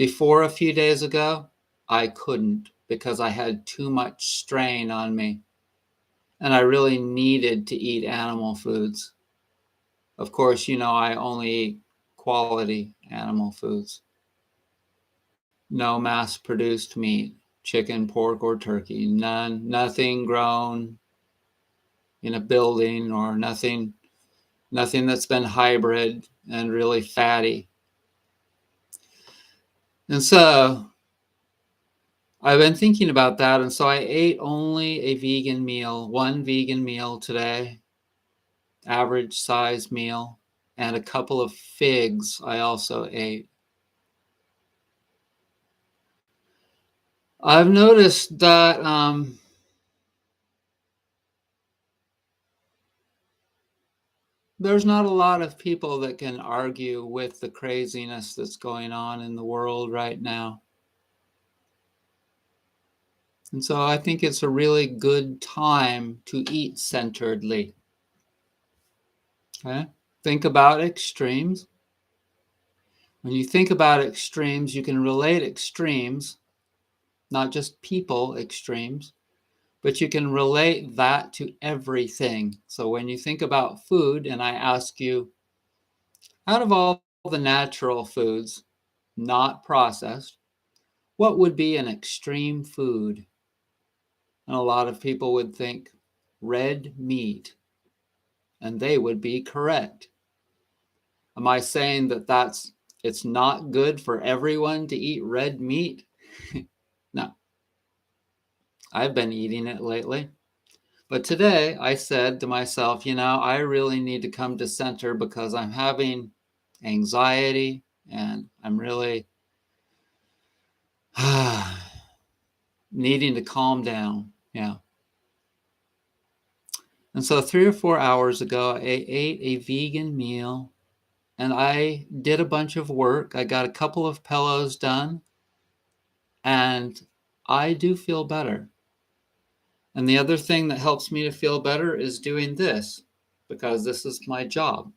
Before a few days ago, I couldn't because I had too much strain on me and I really needed to eat animal foods. Of course, I only eat quality animal foods. No mass-produced meat, chicken, pork, or turkey. Nothing grown in a building or nothing that's been hybrid and really fatty. And so I've been thinking about that, and so I ate only a vegan meal, one vegan meal today, average size meal, and a couple of figs I also ate. I've noticed that there's not a lot of people that can argue with the craziness that's going on in the world right now. And so I think it's a really good time to eat centeredly. Okay? Think about extremes. When you think about extremes, you can relate extremes, not just people extremes, but you can relate that to everything. So when you think about food, and I ask you, out of all the natural foods, not processed, what would be an extreme food? And a lot of people would think red meat, and they would be correct. Am I saying that it's not good for everyone to eat red meat? No. I've been eating it lately. But today I said to myself, I really need to come to center because I'm having anxiety and I'm really needing to calm down. Yeah. And so 3 or 4 hours ago, I ate a vegan meal and I did a bunch of work. I got a couple of pillows done and I do feel better. And the other thing that helps me to feel better is doing this because this is my job.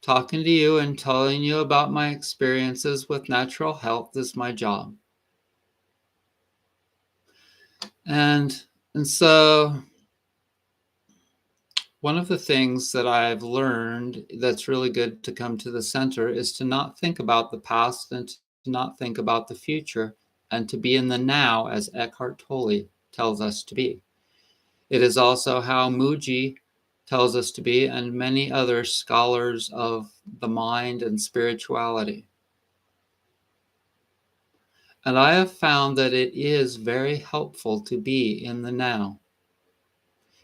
Talking to you and telling you about my experiences with natural health is my job. And so one of the things that I've learned that's really good to come to the center is to not think about the past and to not think about the future and to be in the now, as Eckhart Tolle tells us to be. It is also how Muji tells us to be and many other scholars of the mind and spirituality. And I have found that it is very helpful to be in the now.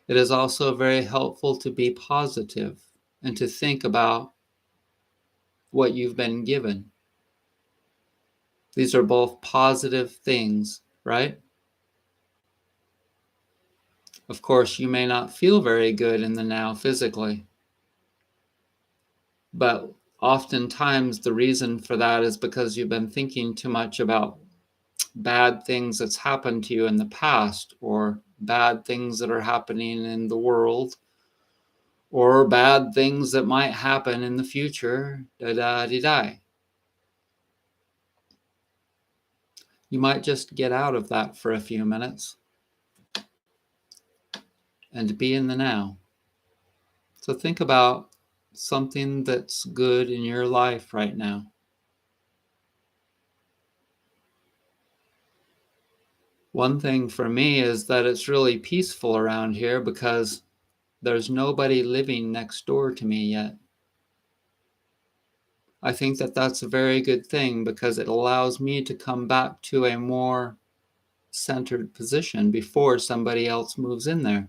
It is also very helpful to be positive and to think about what you've been given. These are both positive things, right? Of course, you may not feel very good in the now physically, but oftentimes the reason for that is because you've been thinking too much about bad things that's happened to you in the past or bad things that are happening in the world or bad things that might happen in the future. You might just get out of that for a few minutes and be in the now. So think about something that's good in your life right now. One thing for me is that it's really peaceful around here because there's nobody living next door to me yet. I think that that's a very good thing because it allows me to come back to a more centered position before somebody else moves in there.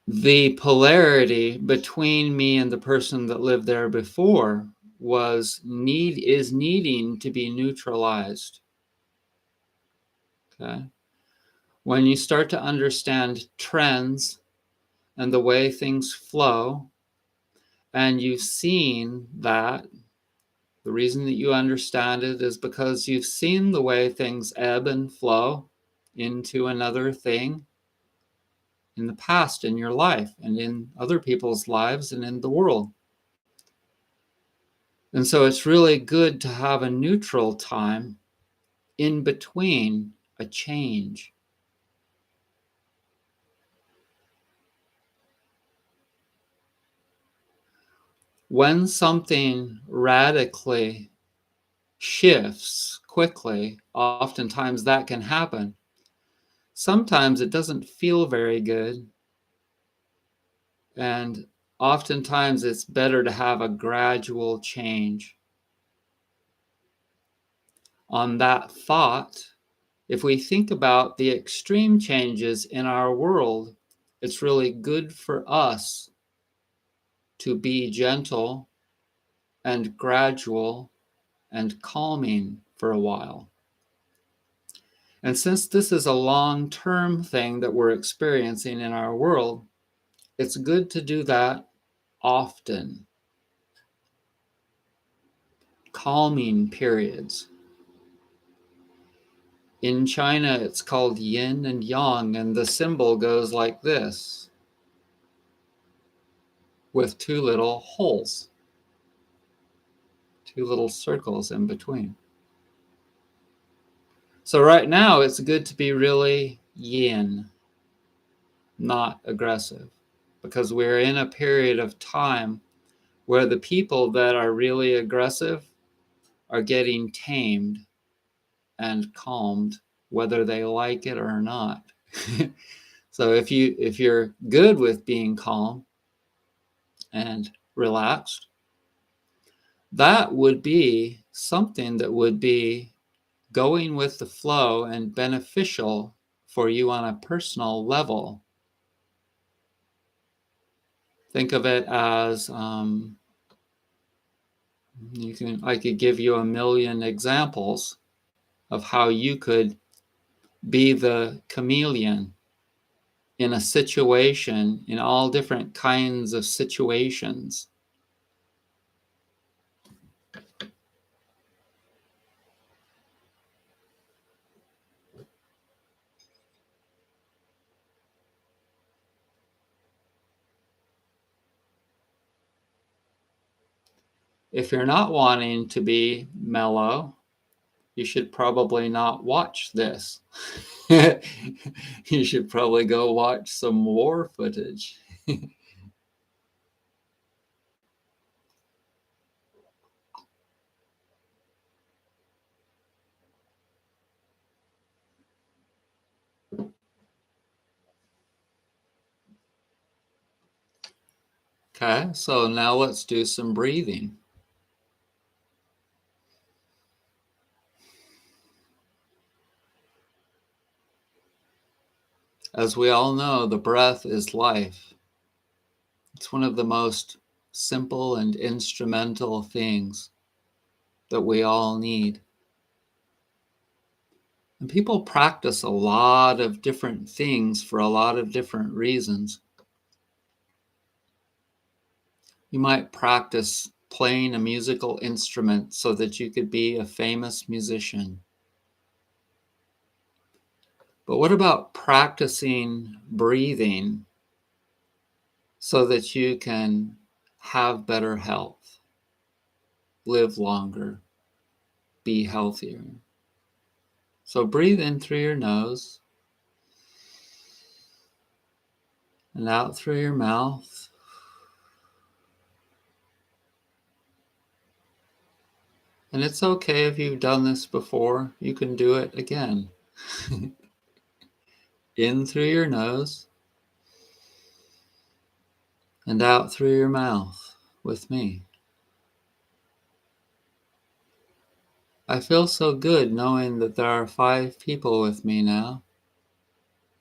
The polarity between me and the person that lived there before is needing to be neutralized. Okay. When you start to understand trends and the way things flow, and you've seen that, the reason that you understand it is because you've seen the way things ebb and flow into another thing in the past in your life and in other people's lives and in the world. And so it's really good to have a neutral time in between a change. When something radically shifts quickly, oftentimes that can happen. Sometimes it doesn't feel very good, and oftentimes it's better to have a gradual change. On that thought, if we think about the extreme changes in our world, it's really good for us to be gentle and gradual and calming for a while. And since this is a long-term thing that we're experiencing in our world, it's good to do that often. Calming periods. In China, it's called yin and yang, and the symbol goes like this, with two little holes, two little circles in between. So right now, it's good to be really yin, not aggressive, because we're in a period of time where the people that are really aggressive are getting tamed and calmed, whether they like it or not. So if you're good with being calm and relaxed, that would be something that would be going with the flow and beneficial for you on a personal level. Think of it as I could give you a million examples of how you could be the chameleon in a situation, in all different kinds of situations. If you're not wanting to be mellow, you should probably not watch this. You should probably go watch some war footage. Okay, so now let's do some breathing. As we all know, the breath is life. It's one of the most simple and instrumental things that we all need. And people practice a lot of different things for a lot of different reasons. You might practice playing a musical instrument so that you could be a famous musician. But what about practicing breathing so that you can have better health, live longer, be healthier? So breathe in through your nose and out through your mouth. And it's okay if you've done this before, you can do it again. In through your nose and out through your mouth with me. I feel so good knowing that there are 5 people with me now,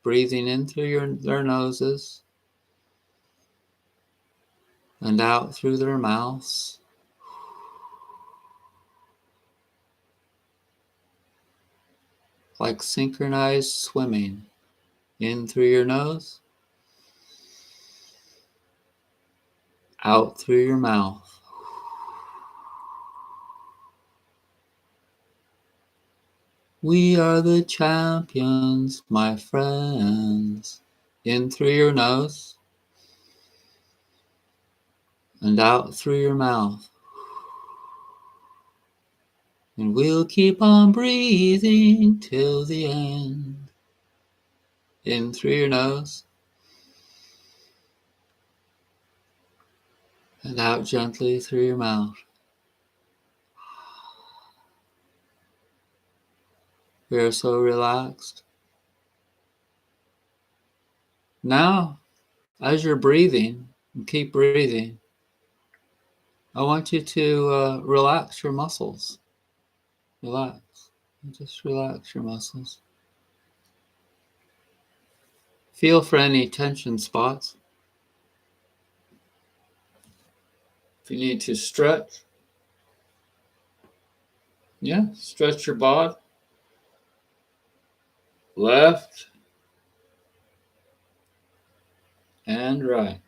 breathing in through their noses and out through their mouths. Like synchronized swimming. In through your nose, out through your mouth. We are the champions, my friends. In through your nose and out through your mouth. And we'll keep on breathing till the end. In through your nose. And out gently through your mouth. We are so relaxed. Now, as you're breathing, and keep breathing, I want you to relax your muscles. Relax. Just relax your muscles. Feel for any tension spots. If you need to stretch, stretch your body. Left and right.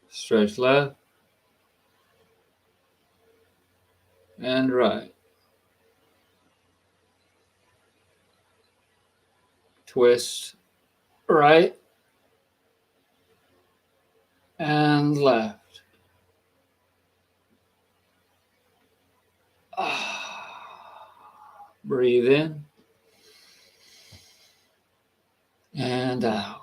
Stretch left and right. Twist right and left. Breathe in and out.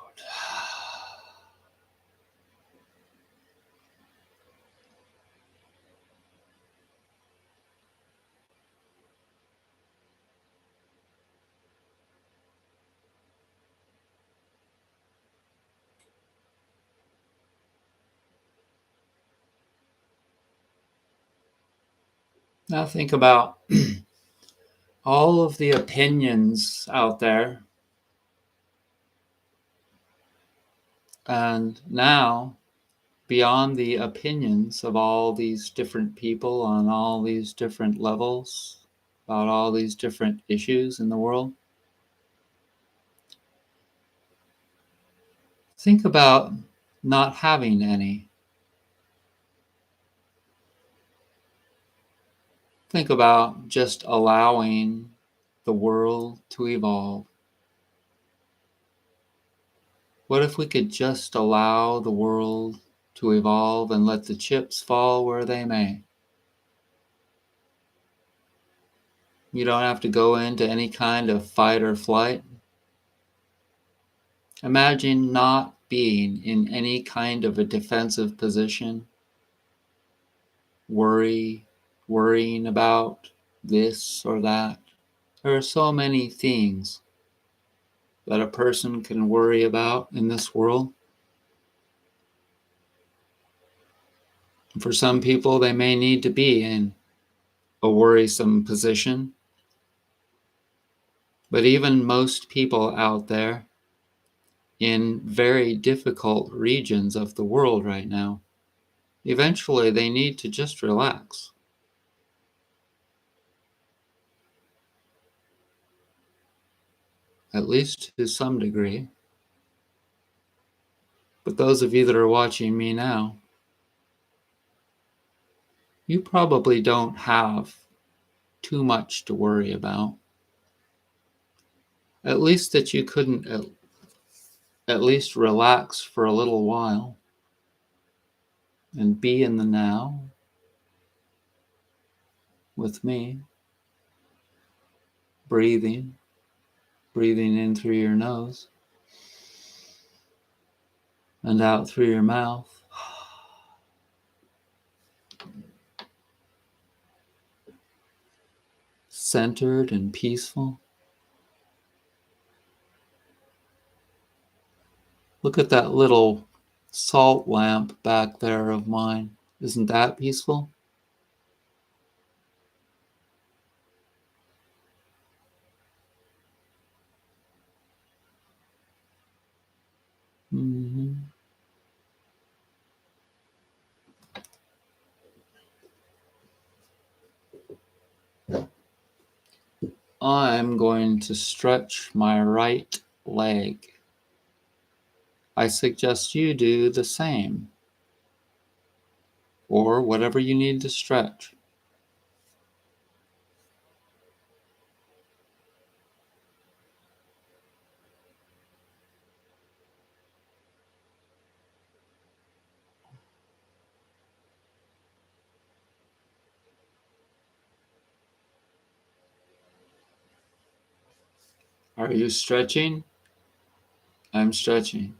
Now think about all of the opinions out there. And now, beyond the opinions of all these different people on all these different levels, about all these different issues in the world, think about not having any. Think about just allowing the world to evolve. What if we could just allow the world to evolve and let the chips fall where they may? You don't have to go into any kind of fight or flight. Imagine not being in any kind of a defensive position, worrying about this or that. There are so many things that a person can worry about in this world. For some people, they may need to be in a worrisome position. But even most people out there in very difficult regions of the world right now, eventually they need to just relax. At least to some degree. But those of you that are watching me now, you probably don't have too much to worry about. At least that you couldn't at least relax for a little while and be in the now with me, breathing in through your nose and out through your mouth. Centered and peaceful. Look at that little salt lamp back there of mine. Isn't that peaceful? Mm-hmm. I'm going to stretch my right leg. I suggest you do the same, or whatever you need to stretch. Are you stretching? I'm stretching.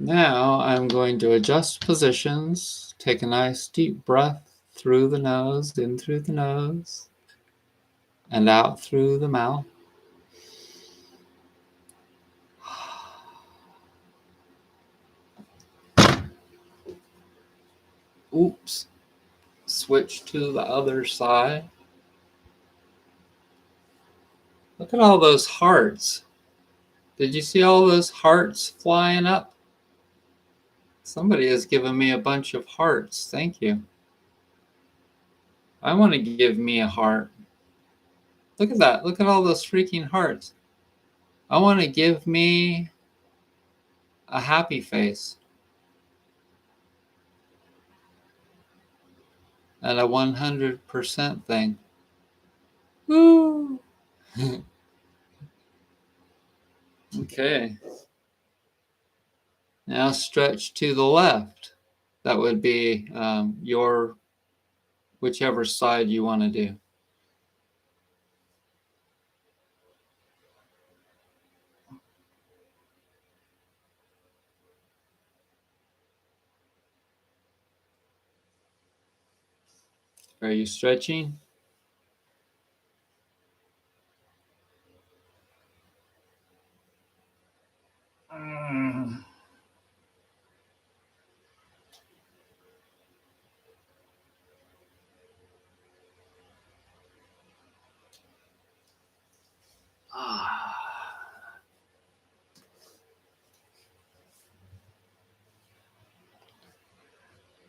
Now I'm going to adjust positions. Take a nice deep breath through the nose, in through the nose, and out through the mouth. Oops. Switch to the other side. Look at all those hearts. Did you see all those hearts flying up? Somebody has given me a bunch of hearts. Thank you. I want to give me a heart. Look at that. Look at all those freaking hearts. I want to give me a happy face and a 100% thing. Woo! Okay. Now stretch to the left. That would be your whichever side you want to do. Are you stretching?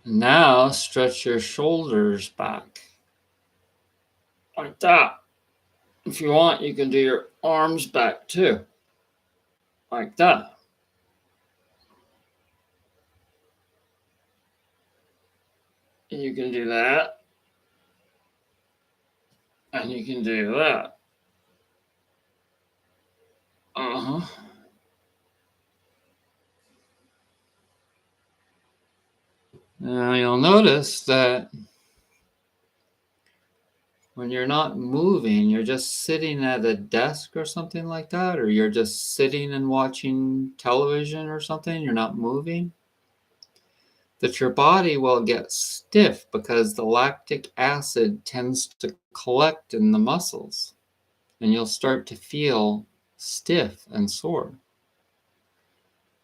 Now stretch your shoulders back. Like that. If you want, you can do your arms back too. Like that. You can do that. And you can do that. Uh-huh. Now you'll notice that when you're not moving, you're just sitting at a desk or something like that, or you're just sitting and watching television or something, you're not moving, that your body will get stiff because the lactic acid tends to collect in the muscles, and you'll start to feel stiff and sore.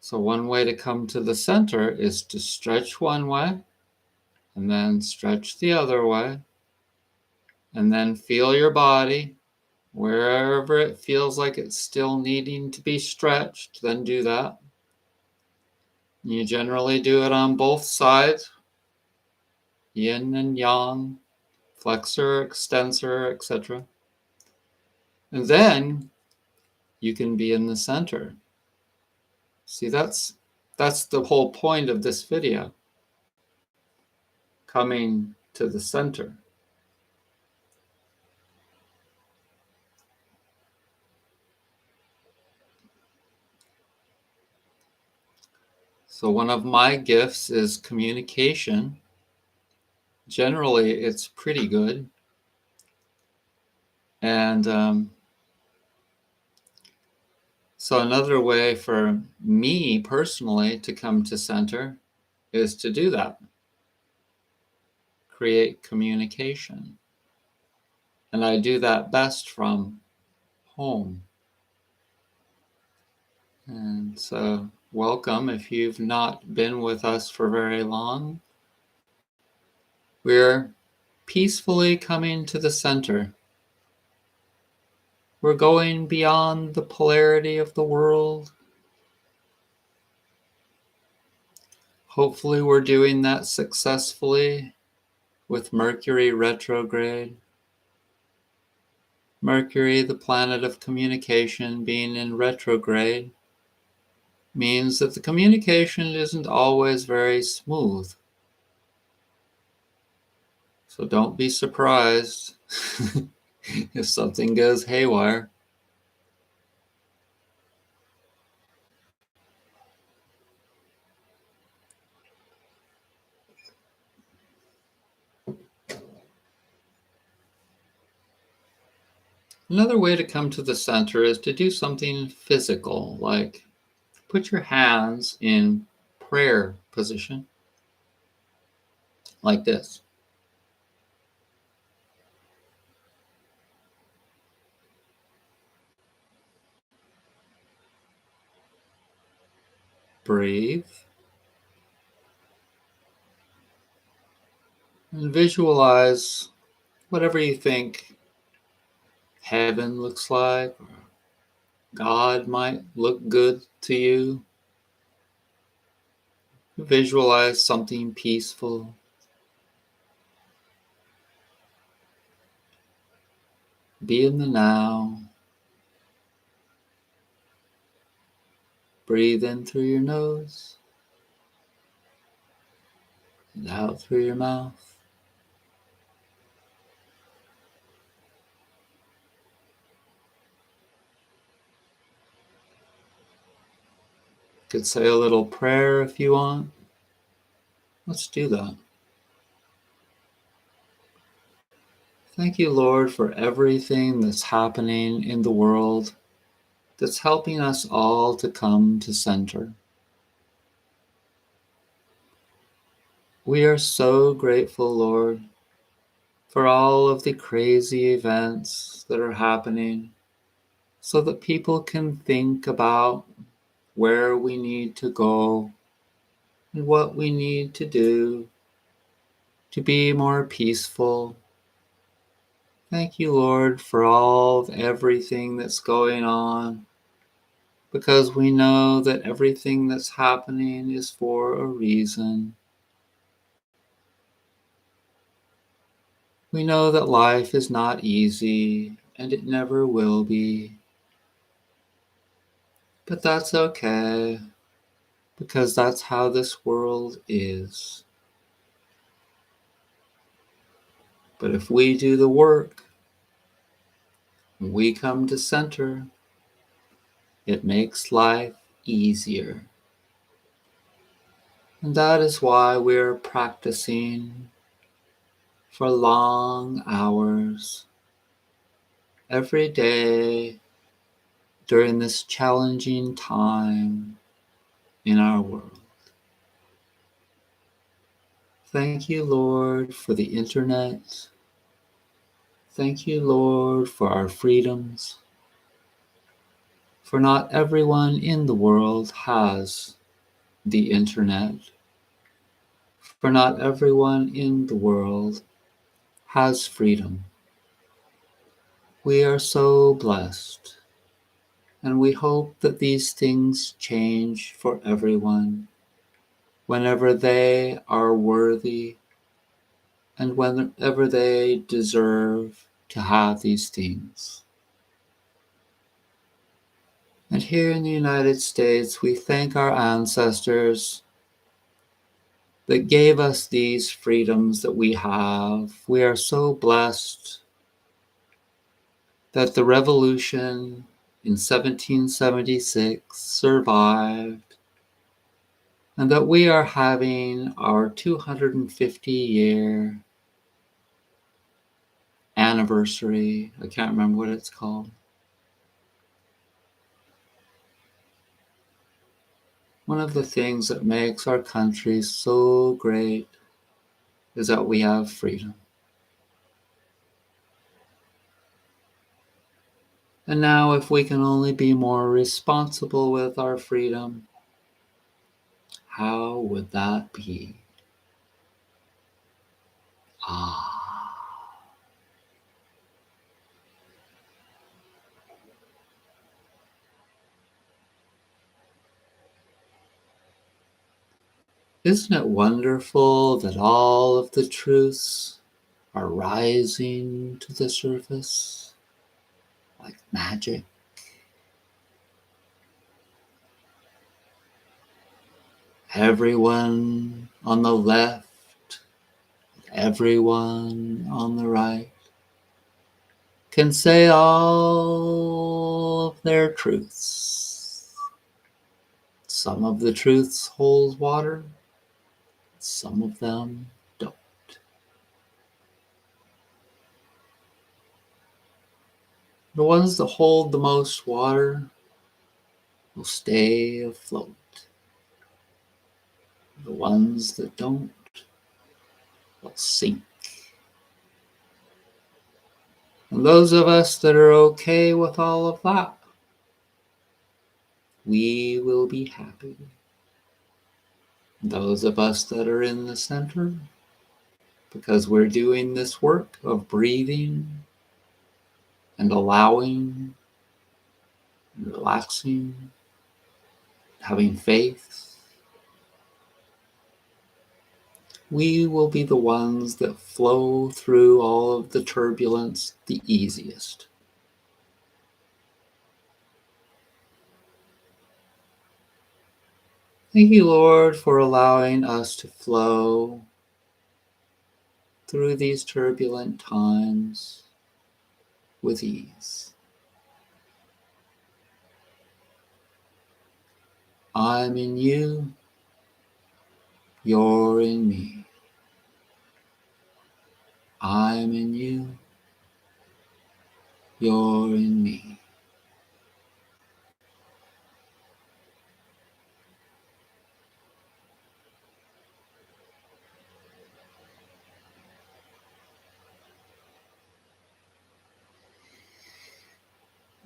So one way to come to the center is to stretch one way, and then stretch the other way, and then feel your body. Wherever it feels like it's still needing to be stretched, then do that. You generally do it on both sides, yin and yang, flexor, extensor, etc. And then you can be in the center. See, that's the whole point of this video, coming to the center. So one of my gifts is communication. Generally, it's pretty good. And so another way for me personally to come to center is to do that. Create communication. And I do that best from home. And so welcome if you've not been with us for very long. We're peacefully coming to the center. We're going beyond the polarity of the world. Hopefully we're doing that successfully with Mercury retrograde. Mercury, the planet of communication, being in retrograde means that the communication isn't always very smooth. So don't be surprised if something goes haywire. Another way to come to the center is to do something physical, like put your hands in prayer position, like this. Breathe and visualize whatever you think heaven looks like, or God might look good to you. Visualize something peaceful. Be in the now. Breathe in through your nose and out through your mouth. You could say a little prayer if you want. Let's do that. Thank you, Lord, for everything that's happening in the world that's helping us all to come to center. We are so grateful, Lord, for all of the crazy events that are happening so that people can think about where we need to go and what we need to do to be more peaceful. Thank you, Lord, for all of everything that's going on, because we know that everything that's happening is for a reason. We know that life is not easy, and it never will be. But that's okay, because that's how this world is. But if we do the work, we come to center, it makes life easier. And that is why we're practicing for long hours every day during this challenging time in our world. Thank you, Lord, for the internet. Thank you, Lord, for our freedoms. For not everyone in the world has the internet. For not everyone in the world has freedom. We are so blessed, and we hope that these things change for everyone whenever they are worthy and whenever they deserve to have these things. And here in the United States, we thank our ancestors that gave us these freedoms that we have. We are so blessed that the revolution in 1776 survived, and that we are having our 250-year anniversary. I can't remember what it's called. One of the things that makes our country so great is that we have freedom. And now, if we can only be more responsible with our freedom, how would that be? Ah. Isn't it wonderful that all of the truths are rising to the surface like magic? Everyone on the left, everyone on the right can say all of their truths. Some of the truths hold water, some of them don't. The ones that hold the most water will stay afloat. The ones that don't will sink. And those of us that are okay with all of that, we will be happy. Those of us that are in the center, because we're doing this work of breathing and allowing, and relaxing, having faith, we will be the ones that flow through all of the turbulence the easiest. Thank you, Lord, for allowing us to flow through these turbulent times with ease. I'm in you, you're in me. I'm in you, you're in me.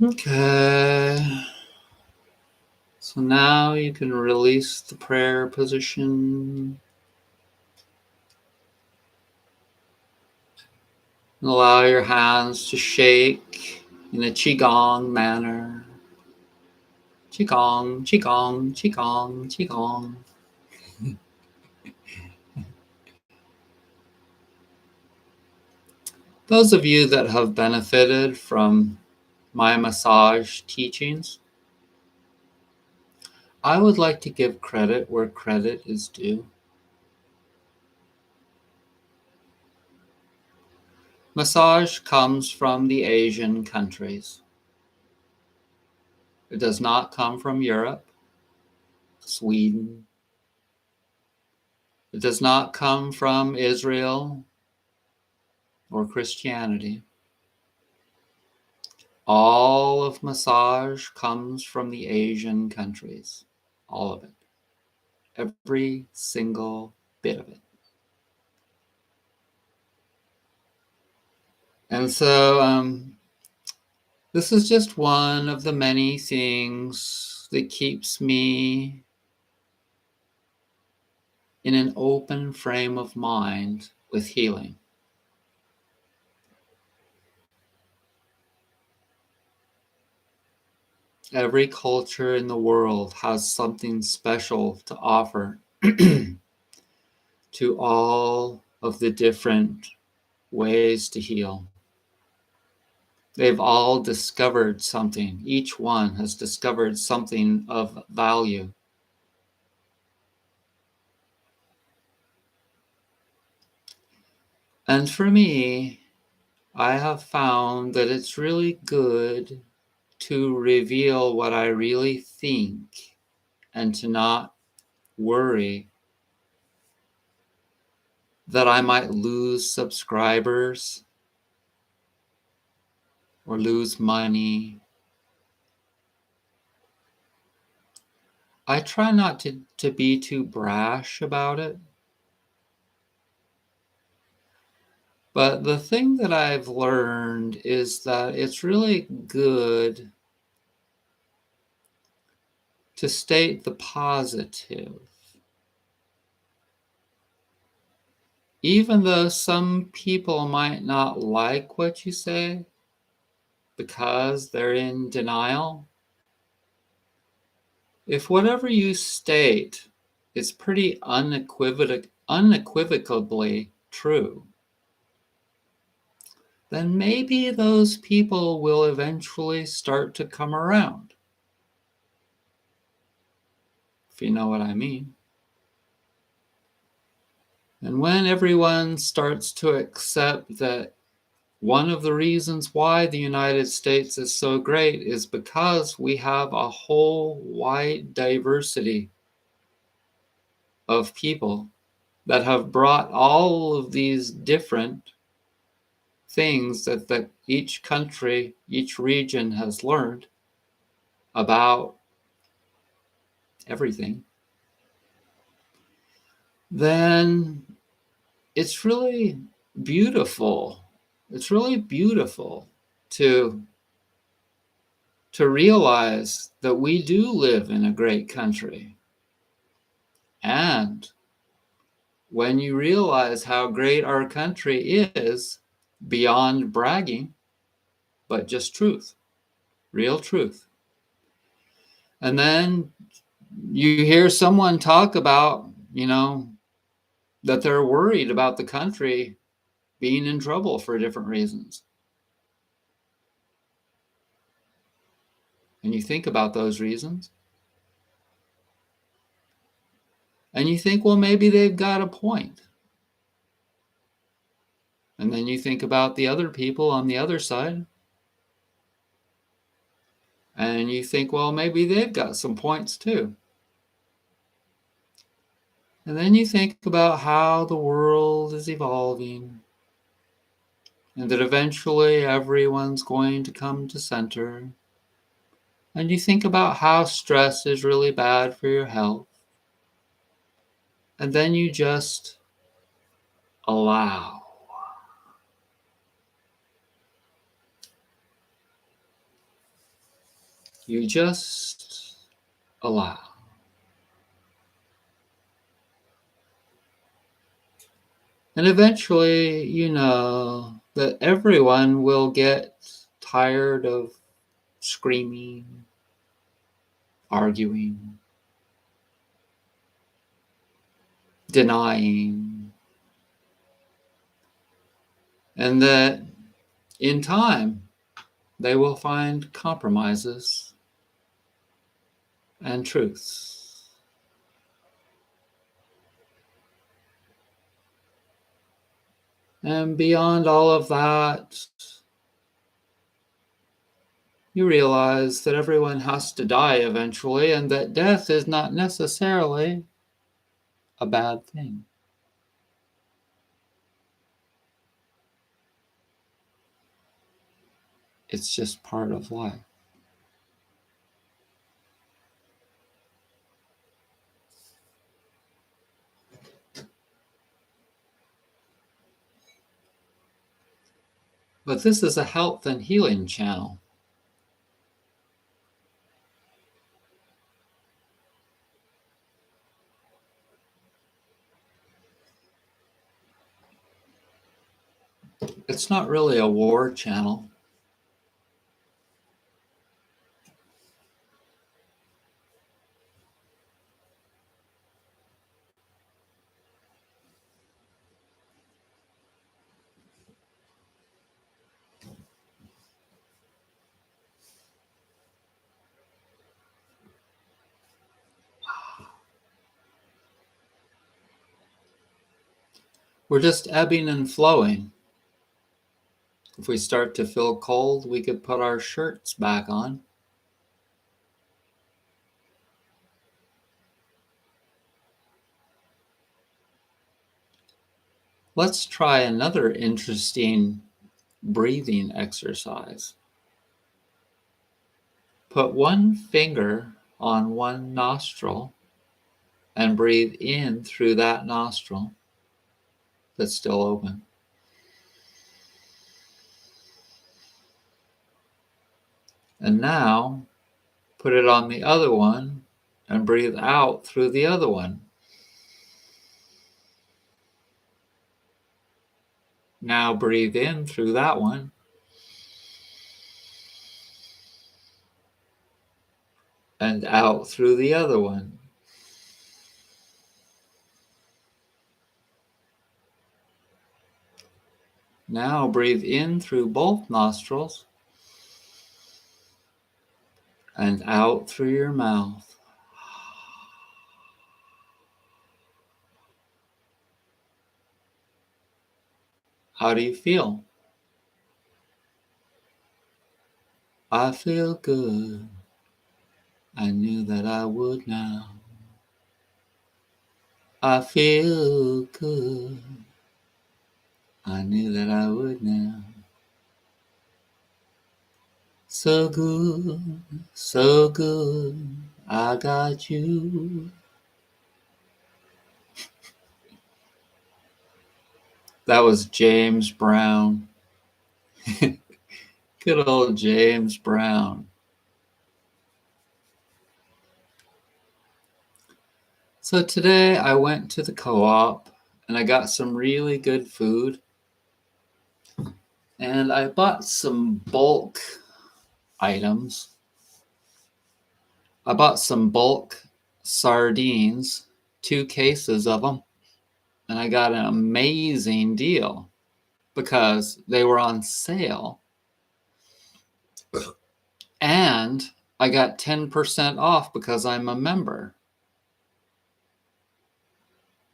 Okay. So now you can release the prayer position and allow your hands to shake in a Qigong manner. Qigong, Qigong, Qigong, Qigong. Those of you that have benefited from my massage teachings, I would like to give credit where credit is due. Massage comes from the Asian countries. It does not come from Europe, Sweden. It does not come from Israel or Christianity. All of massage comes from the Asian countries. All of it. Every single bit of it. And so this is just one of the many things that keeps me in an open frame of mind with healing. Every culture in the world has something special to offer to all of the different ways to heal. They've all discovered something. Each one has discovered something of value. And for me, I have found that it's really good to reveal what I really think and to not worry that I might lose subscribers or lose money. I try not to be too brash about it. But the thing that I've learned is that it's really good to state the positive. Even though some people might not like what you say because they're in denial, if whatever you state is pretty unequivocally true, then maybe those people will eventually start to come around. If you know what I mean. And when everyone starts to accept that One of the reasons why the United States is so great is because we have a whole wide diversity of people that have brought all of these different things that each country, each region has learned about everything. Then it's really beautiful. It's really beautiful to realize that we do live in a great country. And when you realize how great our country is, beyond bragging, but just truth, real truth. And then you hear someone talk about, that they're worried about the country being in trouble for different reasons. And you think about those reasons. And you think, well, maybe they've got a point. And then you think about the other people on the other side. And you think, well, maybe they've got some points too. And then you think about how the world is evolving. And that eventually everyone's going to come to center. And you think about how stress is really bad for your health. And then you just allow. You just allow. And eventually, you know that everyone will get tired of screaming, arguing, denying, and that in time they will find compromises and truths. And beyond all of that, you realize that everyone has to die eventually, and that death is not necessarily a bad thing. It's just part of life. But this is a health and healing channel. It's not really a war channel. We're just ebbing and flowing. If we start to feel cold, we could put our shirts back on. Let's try another interesting breathing exercise. Put one finger on one nostril and breathe in through that nostril that's still open. And now put it on the other one and breathe out through the other one. Now breathe in through that one. And out through the other one. Now breathe in through both nostrils and out through your mouth. How do you feel? I feel good. I knew that I would now. I feel good. I knew that I would now. So good, so good. I got you. That was James Brown. Good old James Brown. So today I went to the co-op and I got some really good food. And I bought some bulk items. I bought some bulk sardines, 2 cases of them, and I got an amazing deal because they were on sale. And I got 10% off because I'm a member.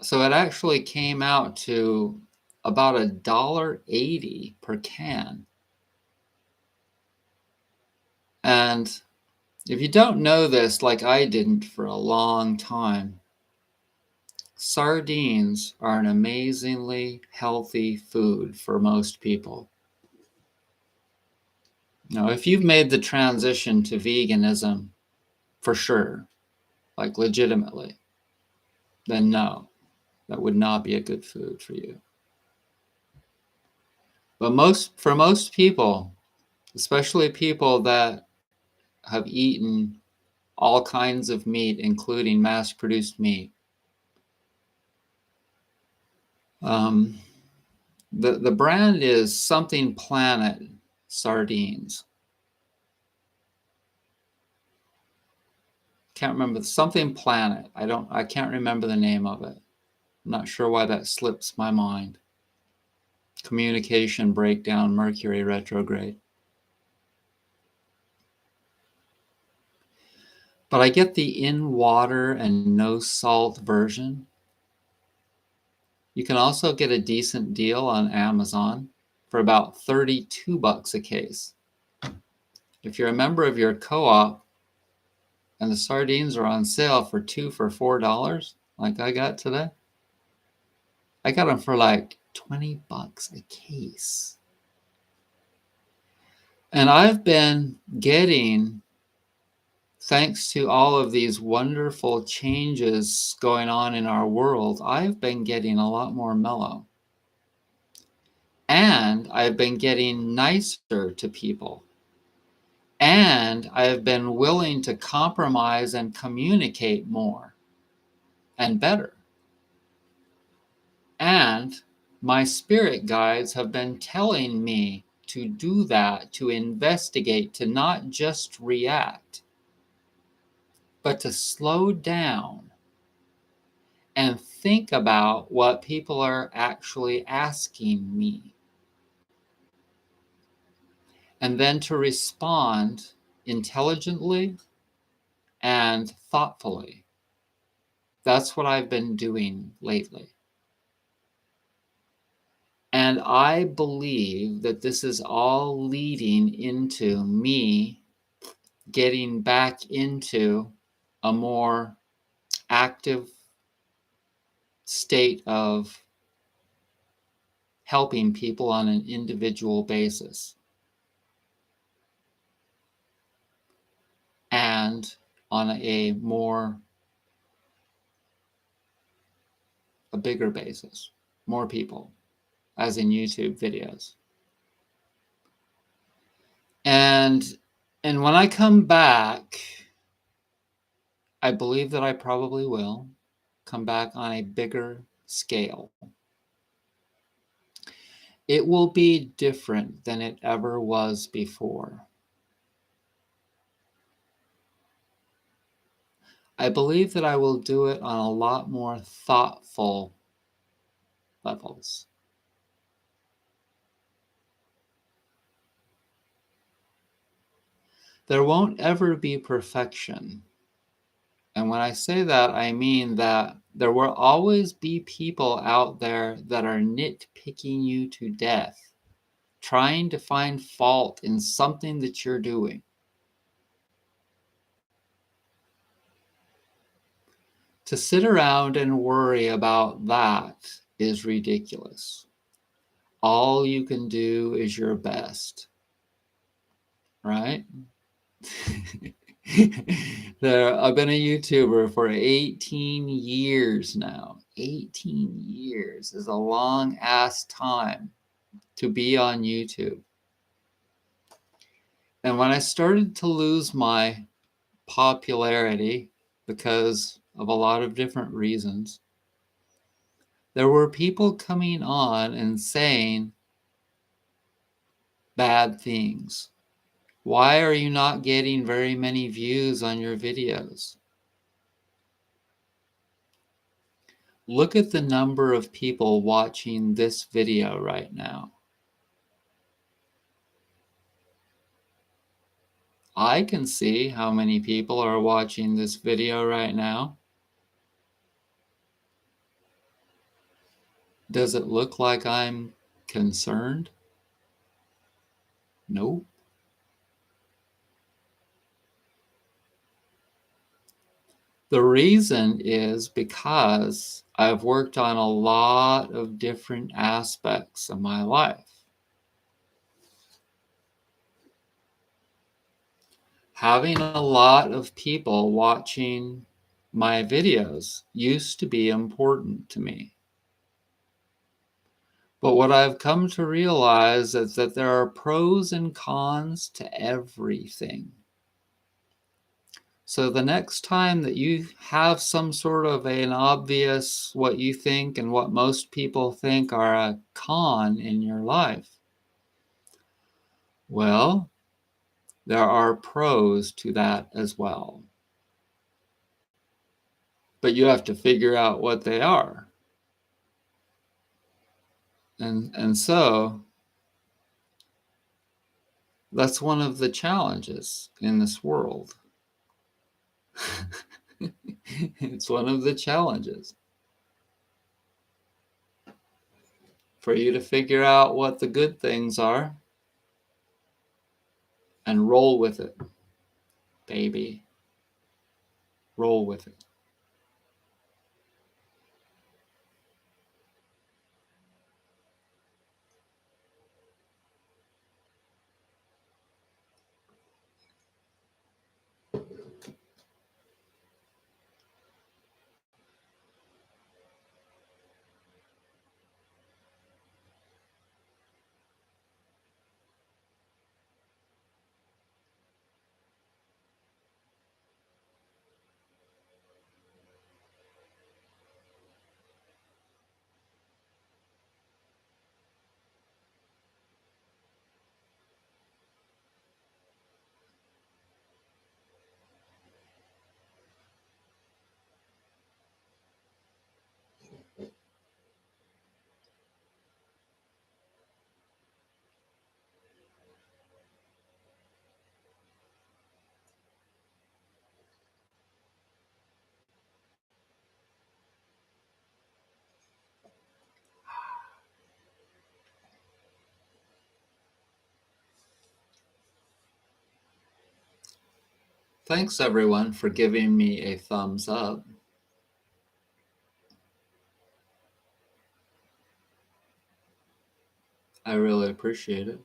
So it actually came out to about $1.80 per can. And if you don't know this, like I didn't for a long time, sardines are an amazingly healthy food for most people. Now, if you've made the transition to veganism, for sure, like legitimately, then no, that would not be a good food for you. But for most people, especially people that have eaten all kinds of meat, including mass-produced meat, the brand is Something Planet sardines. Can't remember. Something Planet. I can't remember the name of it. I'm not sure why that slips my mind. Communication breakdown, Mercury retrograde. But I get the in water and no salt version. You can also get a decent deal on Amazon for about $32 a case. If you're a member of your co-op and the sardines are on sale for 2 for $4, like I got today, I got them for like $20 a case. And I've been getting, thanks to all of these wonderful changes going on in our world, I've been getting a lot more mellow. And I've been getting nicer to people. And I've been willing to compromise and communicate more and better. And my spirit guides have been telling me to do that, to investigate, to not just react, but to slow down and think about what people are actually asking me. And then to respond intelligently and thoughtfully. That's what I've been doing lately. And I believe that this is all leading into me getting back into a more active state of helping people on an individual basis. And on a bigger basis, more people, as in YouTube videos. And when I come back, I believe that I probably will come back on a bigger scale. It will be different than it ever was before. I believe that I will do it on a lot more thoughtful levels. There won't ever be perfection. And when I say that, I mean that there will always be people out there that are nitpicking you to death, trying to find fault in something that you're doing. To sit around and worry about that is ridiculous. All you can do is your best, right? I've been a YouTuber for 18 years now. 18 years is a long ass time to be on YouTube. And when I started to lose my popularity because of a lot of different reasons, there were people coming on and saying bad things. Why are you not getting very many views on your videos? Look at the number of people watching this video right now. I can see how many people are watching this video right now. Does it look like I'm concerned? Nope. The reason is because I've worked on a lot of different aspects of my life. Having a lot of people watching my videos used to be important to me. But what I've come to realize is that there are pros and cons to everything. So the next time that you have some sort of an obvious what you think and what most people think are a con in your life, well, there are pros to that as well. But you have to figure out what they are. And so that's one of the challenges in this world. It's one of the challenges for you to figure out what the good things are and roll with it, baby. Roll with it. Thanks everyone for giving me a thumbs up. I really appreciate it.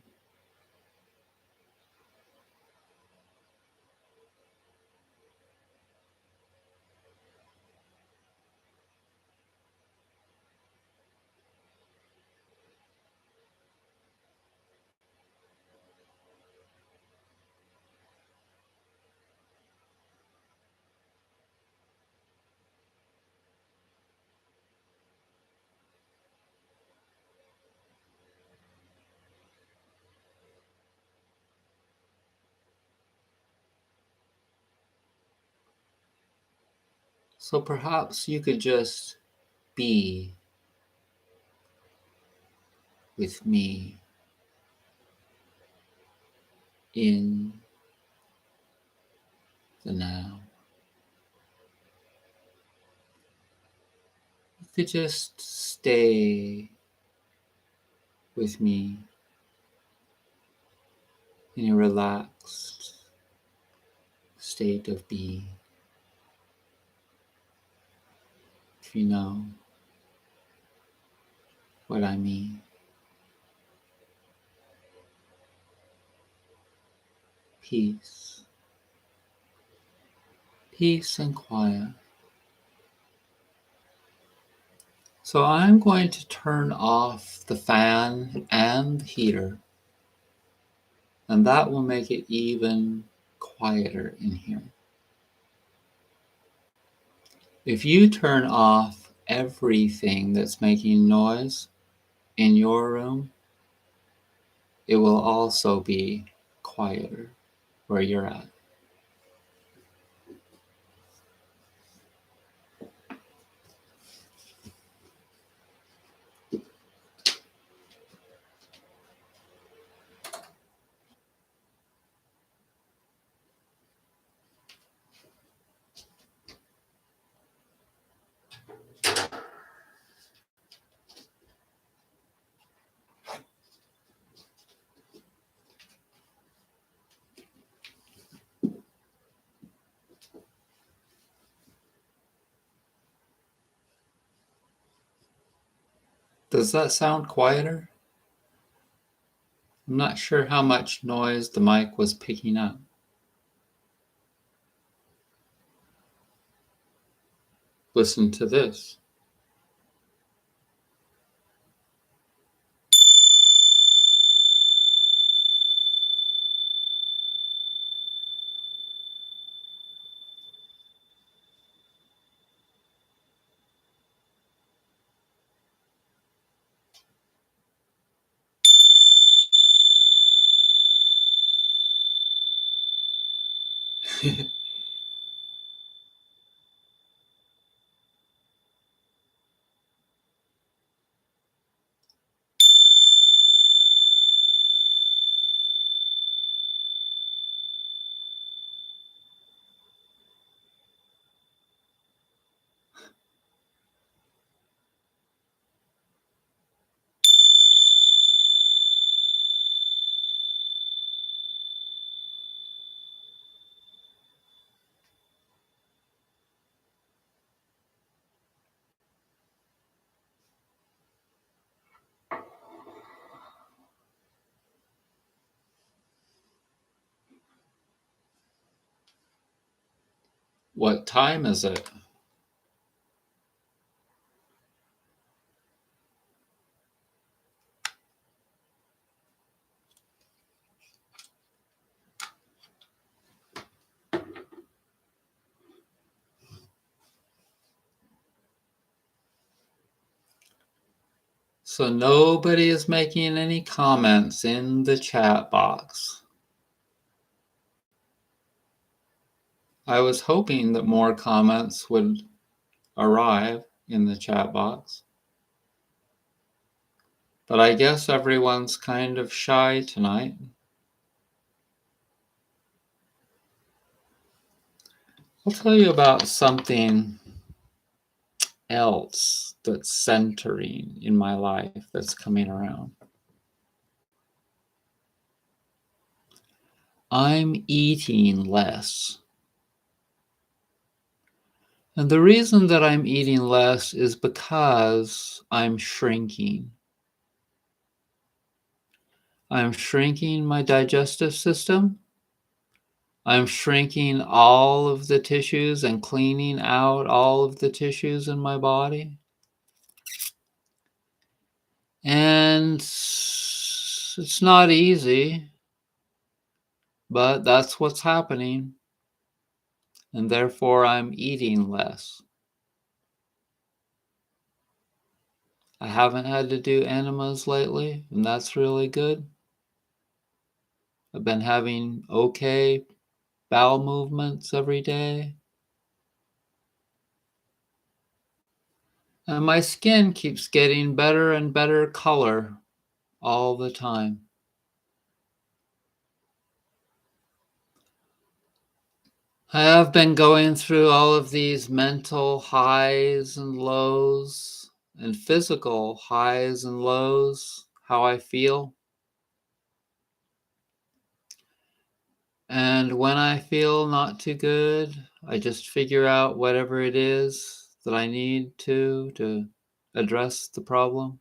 So perhaps you could just be with me in the now. You could just stay with me in a relaxed state of being. if you know what I mean. Peace. Peace and quiet. So I'm going to turn off the fan and the heater, and that will make it even quieter in here. If you turn off everything that's making noise in your room, it will also be quieter where you're at. Does that sound quieter? I'm not sure how much noise the mic was picking up. Listen to this. What time is it? So nobody is making any comments in the chat box. I was hoping that more comments would arrive in the chat box. But I guess everyone's kind of shy tonight. I'll tell you about something else that's centering in my life that's coming around. I'm eating less. And the reason that I'm eating less is because I'm shrinking. I'm shrinking my digestive system. I'm shrinking all of the tissues and cleaning out all of the tissues in my body. And it's not easy, but that's what's happening. And therefore, I'm eating less. I haven't had to do enemas lately, and that's really good. I've been having okay bowel movements every day. And my skin keeps getting better and better color all the time. I have been going through all of these mental highs and lows and physical highs and lows, how I feel. And when I feel not too good, I just figure out whatever it is that I need to address the problem,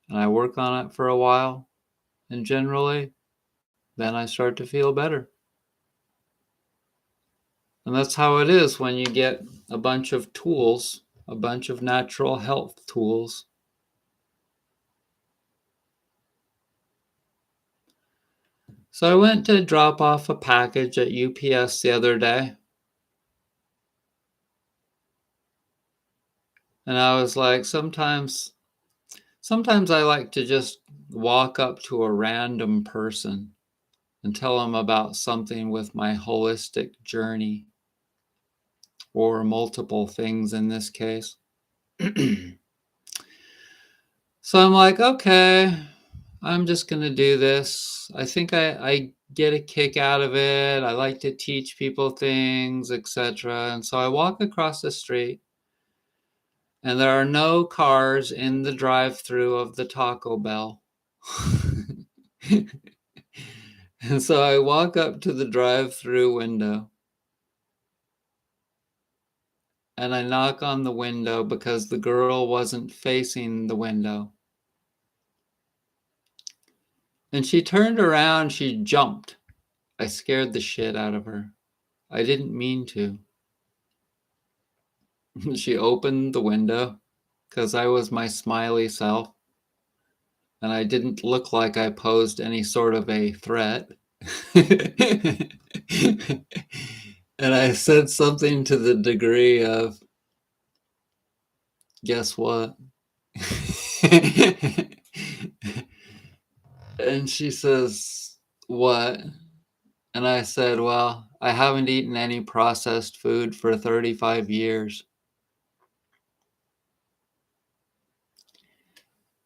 and I work on it for a while, and generally, then I start to feel better. And that's how it is when you get a bunch of tools, a bunch of natural health tools. So I went to drop off a package at UPS the other day, and I was like, sometimes I like to just walk up to a random person and tell them about something with my holistic journey, or multiple things in this case. So I'm like, okay, I'm just going to do this. I think I get a kick out of it. I like to teach people things, etc. And so I walk across the street, and there are no cars in the drive-through of the Taco Bell. And so I walk up to the drive-through window, and I knock on the window because the girl wasn't facing the window. And she turned around, she jumped. I scared the shit out of her. I didn't mean to. She opened the window because I was my smiley self, and I didn't look like I posed any sort of a threat. And I said something to the degree of, guess what? And she says, what? And I said, well, I haven't eaten any processed food for 35 years.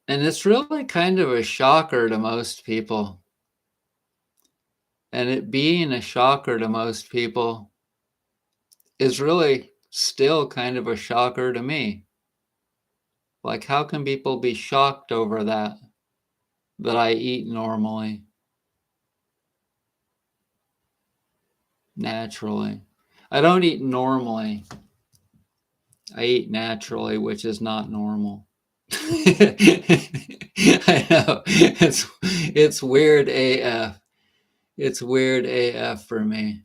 And it's really kind of a shocker to most people. And it being a shocker to most people is really still kind of a shocker to me. Like, how can people be shocked over that I eat normally, naturally? I don't eat normally. I eat naturally, which is not normal. I know. It's weird AF. It's weird AF for me.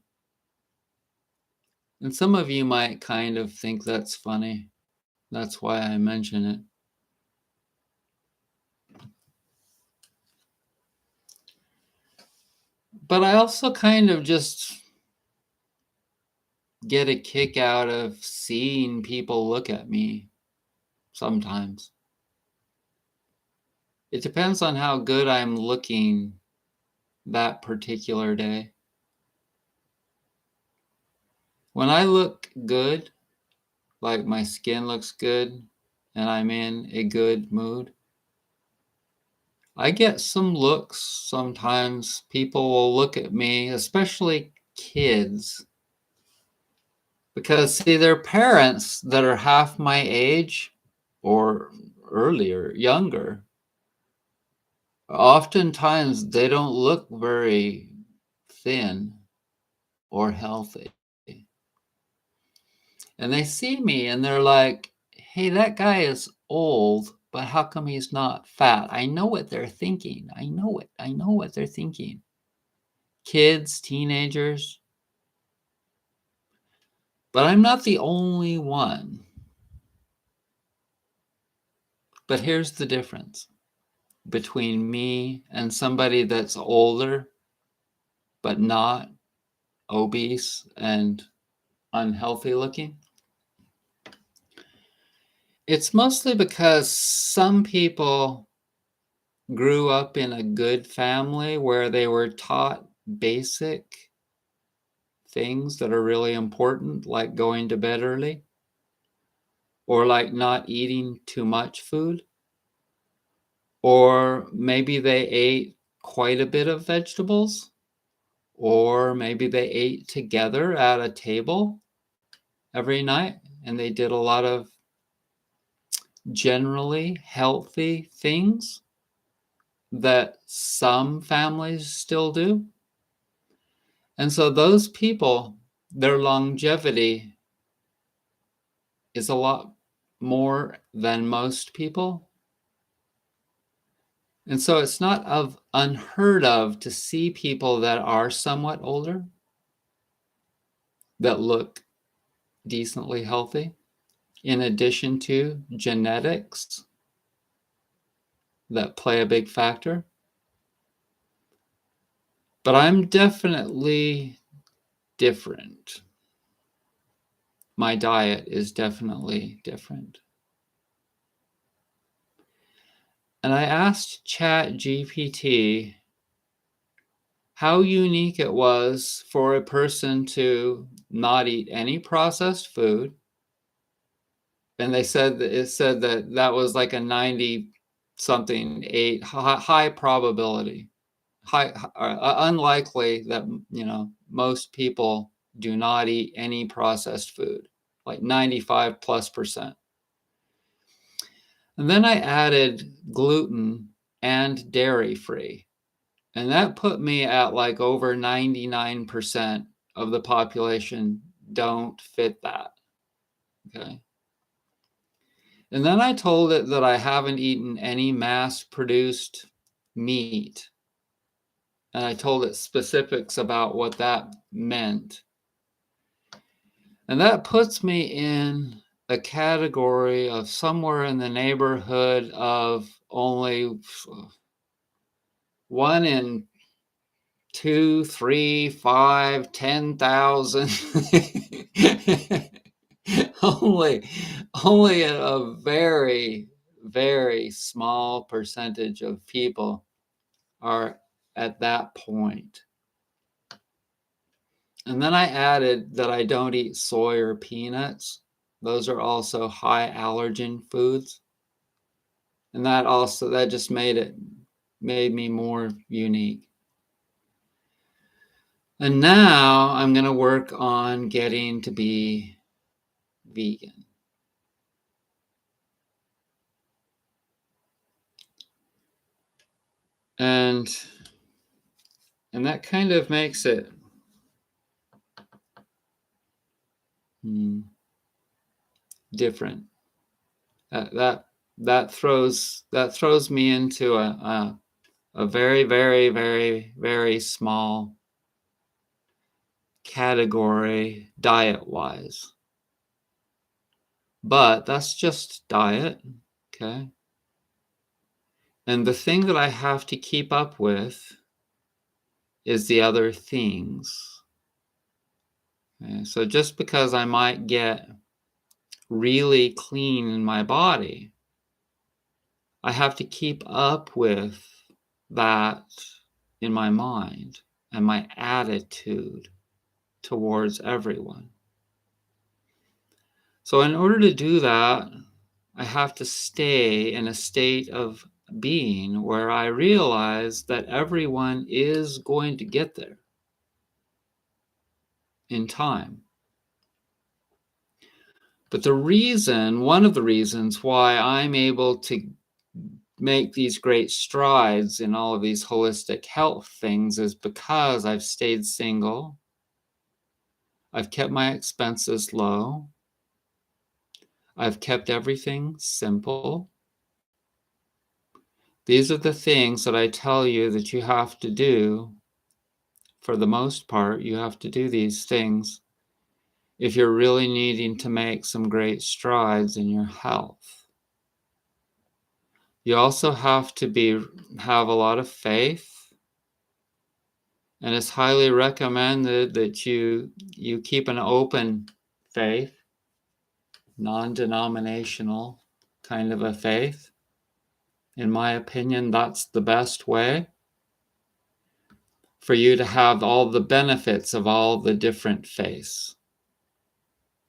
And some of you might kind of think that's funny. That's why I mention it. But I also kind of just get a kick out of seeing people look at me sometimes. It depends on how good I'm looking that particular day. When I look good, like my skin looks good, and I'm in a good mood, I get some looks sometimes. People will look at me, especially kids, because see, their parents that are half my age or earlier, younger, oftentimes they don't look very thin or healthy. And they see me and they're like, hey, that guy is old, but how come he's not fat? I know what they're thinking. I know it. I know what they're thinking. Kids, teenagers. But I'm not the only one. But here's the difference between me and somebody that's older, but not obese and unhealthy looking. It's mostly because some people grew up in a good family where they were taught basic things that are really important, like going to bed early, or like not eating too much food, or maybe they ate quite a bit of vegetables, or maybe they ate together at a table every night and they did a lot of generally healthy things that some families still do. And so those people, their longevity is a lot more than most people. And so it's not unheard of to see people that are somewhat older that look decently healthy, in addition to genetics that play a big factor. But I'm definitely different. My diet is definitely different. And I asked ChatGPT how unique it was for a person to not eat any processed food. And it said that was like a 90 something 8 high probability. Unlikely that, most people do not eat any processed food, like 95+%. And then I added gluten and dairy free. And that put me at like over 99% of the population don't fit that. Okay. And then I told it that I haven't eaten any mass produced meat. And I told it specifics about what that meant. And that puts me in a category of somewhere in the neighborhood of only 1 in 2, 3, 5, 10,000. only a very, very small percentage of people are at that point. And then I added that I don't eat soy or peanuts. Those are also high allergen foods. And that just made me more unique. And now I'm going to work on getting to be vegan. And that kind of makes it different. That throws me into a very, very, very, very small category diet-wise. But that's just diet, okay? And the thing that I have to keep up with is the other things. Okay? So just because I might get really clean in my body, I have to keep up with that in my mind and my attitude towards everyone. So in order to do that, I have to stay in a state of being where I realize that everyone is going to get there in time. But one of the reasons why I'm able to make these great strides in all of these holistic health things is because I've stayed single. I've kept my expenses low. I've kept everything simple. These are the things that I tell you that you have to do. For the most part, you have to do these things if you're really needing to make some great strides in your health. You also have to have a lot of faith, and it's highly recommended that you keep an open faith, non-denominational kind of a faith. In my opinion, that's the best way for you to have all the benefits of all the different faiths.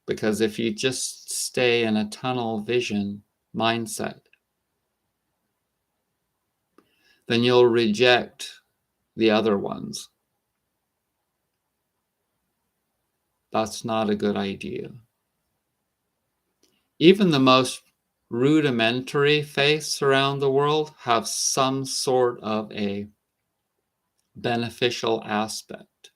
Because if you just stay in a tunnel vision mindset, then you'll reject the other ones. That's not a good idea. Even the most rudimentary faiths around the world have some sort of a beneficial aspect.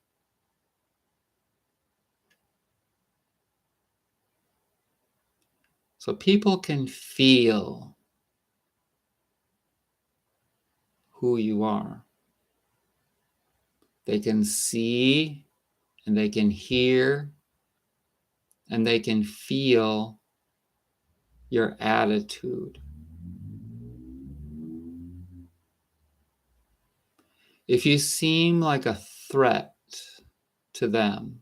So people can feel who you are. They can see and they can hear and they can feel your attitude. If you seem like a threat to them,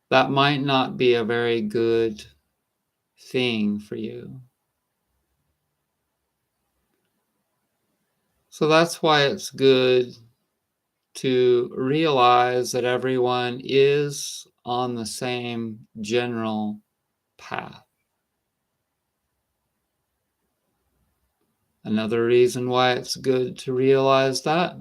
that might not be a very good thing for you. So that's why it's good to realize that everyone is on the same general path. Another reason why it's good to realize that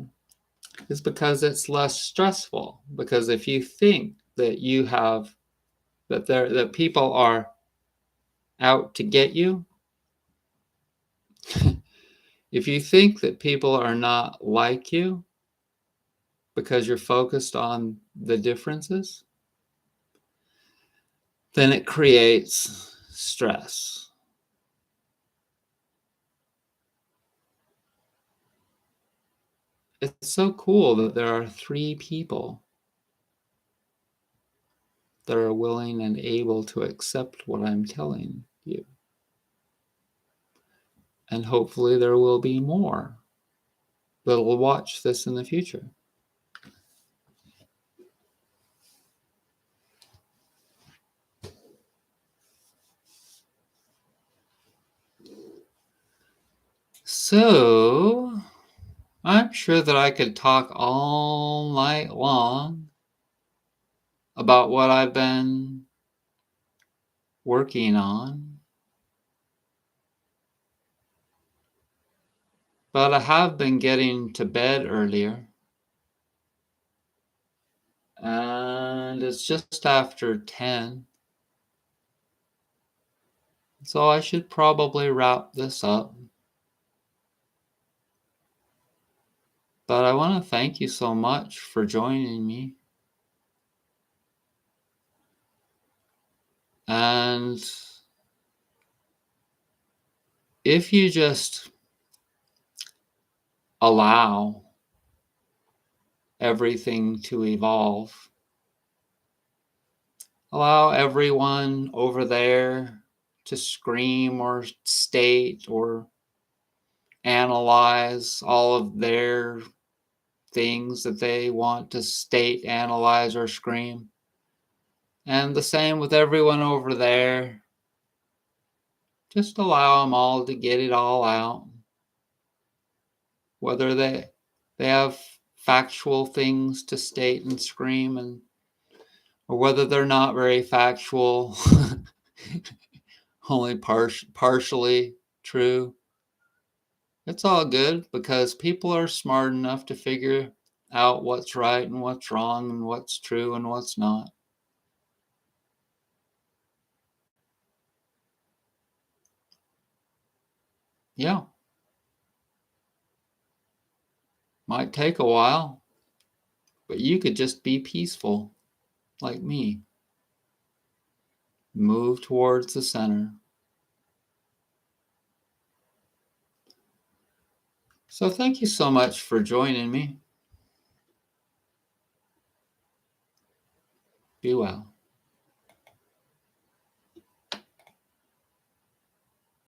is because it's less stressful. Because if you think that you have that people are out to get you, if you think that people are not like you because you're focused on the differences, then it creates stress. It's so cool that there are 3 people that are willing and able to accept what I'm telling you. And hopefully there will be more that will watch this in the future. So, I'm sure that I could talk all night long about what I've been working on, but I have been getting to bed earlier, and it's just after 10, so I should probably wrap this up. But I want to thank you so much for joining me. And if you just allow everything to evolve, allow everyone over there to scream or state or analyze all of their things that they want to state, analyze, or scream. And the same with everyone over there. Just allow them all to get it all out. Whether they have factual things to state and scream, and or whether they're not very factual, only partially true. It's all good because people are smart enough to figure out what's right and what's wrong and what's true and what's not. Yeah, might take a while, but you could just be peaceful like me. Move towards the center. So thank you so much for joining me. Be well.